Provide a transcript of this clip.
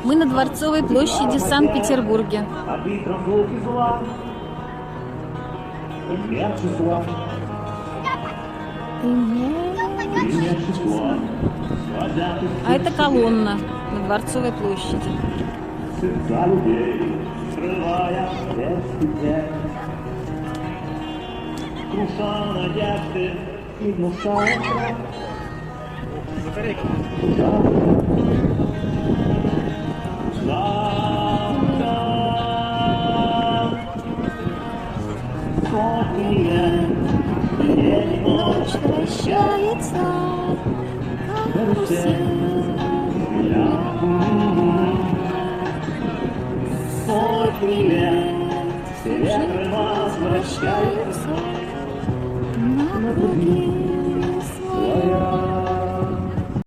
Мы на Дворцовой площади в Санкт-Петербурге. А это колонна на Дворцовой площади. Ночь вращается, карусель. Сотни лет все возвращаются на круги.